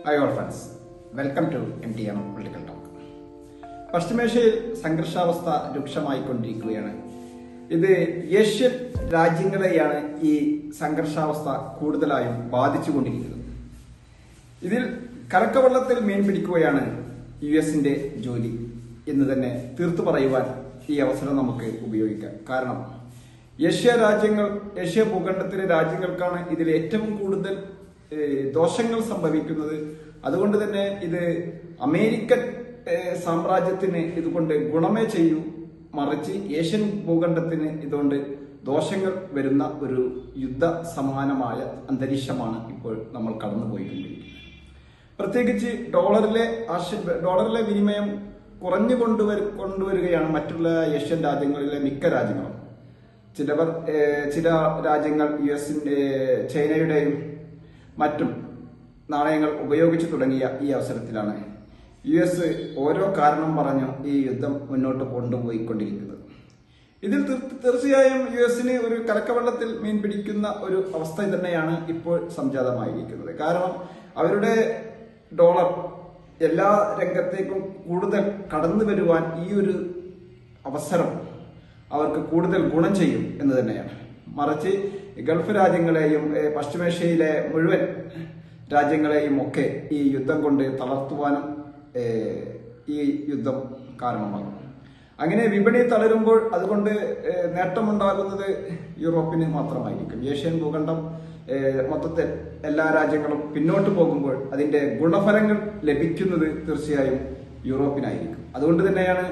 Hi all friends, welcome to MTM political talk. പശ്ചിമേഷ്യയിൽ സംഘർഷാവസ്ഥ രൂക്ഷമായിക്കൊണ്ടിരിക്കുകയാണ്. ഇത് ഏഷ്യൻ രാജ്യങ്ങളെയാണ് ഈ സംഘർഷാവസ്ഥ കൂടുതലായും ബാധിച്ചുകൊണ്ടിരിക്കുന്നത്. ഇതിൽ കലക്കവെള്ളത്തിൽ മീൻ പിടിക്കുകയാണ് US-ന്റെ ജോലി എന്ന് തന്നെ തീർത്തു പറയുവാൻ ഈ അവസരം നമുക്ക് ഉപയോഗിക്കാം. കാരണം ഏഷ്യ ഭൂഖണ്ഡത്തിലെ രാജ്യങ്ങൾക്കാണ് ഇതിൽ ഏറ്റവും കൂടുതൽ ദോഷങ്ങൾ സംഭവിക്കുന്നത്. അതുകൊണ്ട് തന്നെ ഇത് അമേരിക്കൻ സാമ്രാജ്യത്തിന് ഇതുകൊണ്ട് ഗുണമേ ചെയ്യൂ, മറിച്ച് ഏഷ്യൻ ഭൂഖണ്ഡത്തിന് ഇതുകൊണ്ട് ദോഷങ്ങൾ വരുന്ന ഒരു യുദ്ധ സമാനമായ അന്തരീക്ഷമാണ് ഇപ്പോൾ നമ്മൾ കടന്നുപോയിക്കൊണ്ടിരിക്കുന്നത്. പ്രത്യേകിച്ച് ഡോളറിലെ വിനിമയം കുറഞ്ഞു കൊണ്ടുവരികയാണ് മറ്റുള്ള ഏഷ്യൻ രാജ്യങ്ങളിലെ മിക്ക രാജ്യങ്ങളും. ചില രാജ്യങ്ങൾ ചൈനയുടെയും മറ്റും നാണയങ്ങൾ ഉപയോഗിച്ചു തുടങ്ങിയ ഈ അവസരത്തിലാണ് US ഓരോ കാരണം പറഞ്ഞു ഈ യുദ്ധം മുന്നോട്ട് കൊണ്ടുപോയിക്കൊണ്ടിരിക്കുന്നത്. ഇതിൽ തീർച്ചയായും US-ന് ഒരു കലക്കവെള്ളത്തിൽ മീൻ പിടിക്കുന്ന ഒരു അവസ്ഥ തന്നെയാണ് ഇപ്പോൾ സംജാതമായിരിക്കുന്നത്. കാരണം അവരുടെ ഡോളർ എല്ലാ രംഗത്തേക്കും കൂടുതൽ കടന്നു വരുവാൻ ഈ ഒരു അവസരം അവർക്ക് കൂടുതൽ ഗുണം ചെയ്യും എന്ന് തന്നെയാണ്. മറിച്ച് ഗൾഫ് രാജ്യങ്ങളെയും പശ്ചിമേഷ്യയിലെ മുഴുവൻ രാജ്യങ്ങളെയും ഒക്കെ ഈ യുദ്ധം കൊണ്ട് തളർത്തുവാനും ഈ യുദ്ധം കാരണമാകും. അങ്ങനെ വിപണി തളരുമ്പോൾ അതുകൊണ്ട് നേട്ടമുണ്ടാകുന്നത് യൂറോപ്പിന് മാത്രമായിരിക്കും. ഏഷ്യൻ ഭൂഖണ്ഡം മൊത്തത്തിൽ എല്ലാ രാജ്യങ്ങളും പിന്നോട്ട് പോകുമ്പോൾ അതിന്റെ ഗുണഫലങ്ങൾ ലഭിക്കുന്നത് തീർച്ചയായും യൂറോപ്പിനായിരിക്കും. അതുകൊണ്ട് തന്നെയാണ്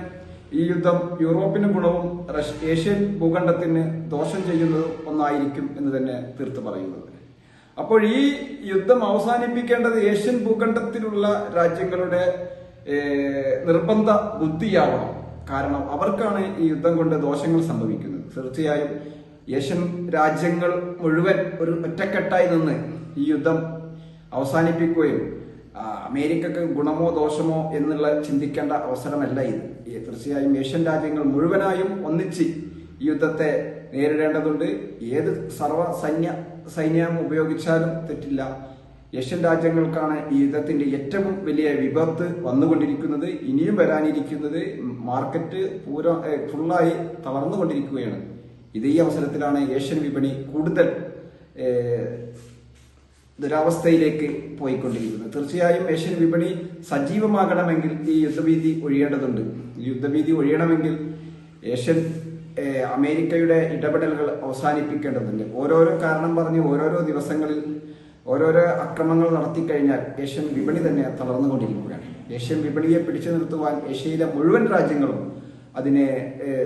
ഈ യുദ്ധം യൂറോപ്പിന് ഗുണവും ഏഷ്യൻ ഭൂഖണ്ഡത്തിന് ദോഷം ചെയ്യുന്നത് ഒന്നായിരിക്കും എന്ന് തന്നെ തീർത്ത് പറയുന്നത്. അപ്പോൾ ഈ യുദ്ധം അവസാനിപ്പിക്കേണ്ടത് ഏഷ്യൻ ഭൂഖണ്ഡത്തിലുള്ള രാജ്യങ്ങളുടെ നിർബന്ധ ബുദ്ധിയാവണം. കാരണം അവർക്കാണ് ഈ യുദ്ധം കൊണ്ട് ദോഷങ്ങൾ സംഭവിക്കുന്നത്. തീർച്ചയായും ഏഷ്യൻ രാജ്യങ്ങൾ മുഴുവൻ ഒരു ഒറ്റക്കെട്ടായി നിന്ന് ഈ യുദ്ധം അവസാനിപ്പിക്കുകയും അമേരിക്കക്ക് ഗുണമോ ദോഷമോ എന്നുള്ള ചിന്തിക്കേണ്ട അവസരമല്ല ഇത്. തീർച്ചയായും ഏഷ്യൻ രാജ്യങ്ങൾ മുഴുവനായും ഒന്നിച്ച് ഈ യുദ്ധത്തെ നേരിടേണ്ടതുണ്ട്. ഏത് സൈന്യം ഉപയോഗിച്ചാലും തെറ്റില്ല. ഏഷ്യൻ രാജ്യങ്ങൾക്കാണ് ഈ യുദ്ധത്തിന്റെ ഏറ്റവും വലിയ വിപത്ത് വന്നുകൊണ്ടിരിക്കുന്നത്. ഇനിയും വരാനിരിക്കുന്നത്. മാർക്കറ്റ് ഫുള്ളായി തളർന്നുകൊണ്ടിരിക്കുകയാണ്. ഇത് ഈ അവസരത്തിലാണ് ഏഷ്യൻ വിപണി കൂടുതൽ ദുരവസ്ഥയിലേക്ക് പോയിക്കൊണ്ടിരിക്കുന്നത്. തീർച്ചയായും ഏഷ്യൻ വിപണി സജീവമാകണമെങ്കിൽ ഈ യുദ്ധഭീതി ഒഴിയേണ്ടതുണ്ട്. ഈ യുദ്ധഭീതി ഒഴിയണമെങ്കിൽ അമേരിക്കയുടെ ഇടപെടലുകൾ അവസാനിപ്പിക്കേണ്ടതുണ്ട്. ഓരോരോ കാരണം പറഞ്ഞ് ഓരോരോ ദിവസങ്ങളിൽ ഓരോരോ അക്രമങ്ങൾ നടത്തിക്കഴിഞ്ഞാൽ ഏഷ്യൻ വിപണി തന്നെ തളർന്നുകൊണ്ടിരിക്കുകയാണ്. ഏഷ്യൻ വിപണിയെ പിടിച്ചു നിർത്തുവാൻ ഏഷ്യയിലെ മുഴുവൻ രാജ്യങ്ങളും അതിനെ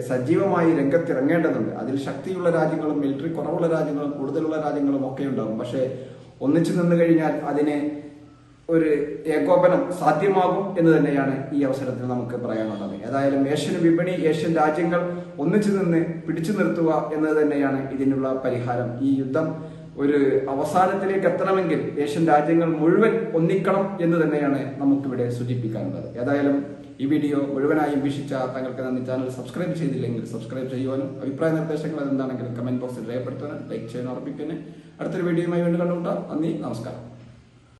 സജീവമായി രംഗത്തിറങ്ങേണ്ടതുണ്ട്. അതിൽ ശക്തിയുള്ള രാജ്യങ്ങളും മിലിറ്ററി കുറവുള്ള രാജ്യങ്ങളും കൂടുതലുള്ള രാജ്യങ്ങളും ഒക്കെ ഉണ്ടാകും. പക്ഷേ ഒന്നിച്ചു നിന്നു കഴിഞ്ഞാൽ അതിന് ഒരു ഏകോപനം സാധ്യമാകും എന്ന് തന്നെയാണ് ഈ അവസരത്തിൽ നമുക്ക് പറയാനുള്ളത്. ഏതായാലും ഏഷ്യൻ രാജ്യങ്ങൾ ഒന്നിച്ചു നിന്ന് പിടിച്ചു നിർത്തുക എന്നത് തന്നെയാണ് ഇതിനുള്ള പരിഹാരം. ഈ യുദ്ധം ഒരു അവസാനത്തിലേക്ക് എത്തണമെങ്കിൽ ഏഷ്യൻ രാജ്യങ്ങൾ മുഴുവൻ ഒന്നിക്കണം എന്ന് തന്നെയാണ് നമുക്കിവിടെ സൂചിപ്പിക്കാനുള്ളത്. ഏതായാലും ഈ വീഡിയോ മുഴുവനായും വീക്ഷിച്ച താങ്കൾക്ക് നന്ദി. ചാനൽ സബ്സ്ക്രൈബ് ചെയ്തില്ലെങ്കിൽ സബ്സ്ക്രൈബ് ചെയ്യുവാനും അഭിപ്രായ നിർദ്ദേശങ്ങൾ എന്താണെങ്കിലും കമന്റ് ബോക്സിൽ രേഖപ്പെടുത്താനും ലൈക്ക് ചെയ്യാൻ ഉറപ്പിക്കാനും അടുത്തൊരു വീഡിയോയുമായി വീണ്ടും കണ്ടുമുട്ടാം. നന്ദി, നമസ്കാരം.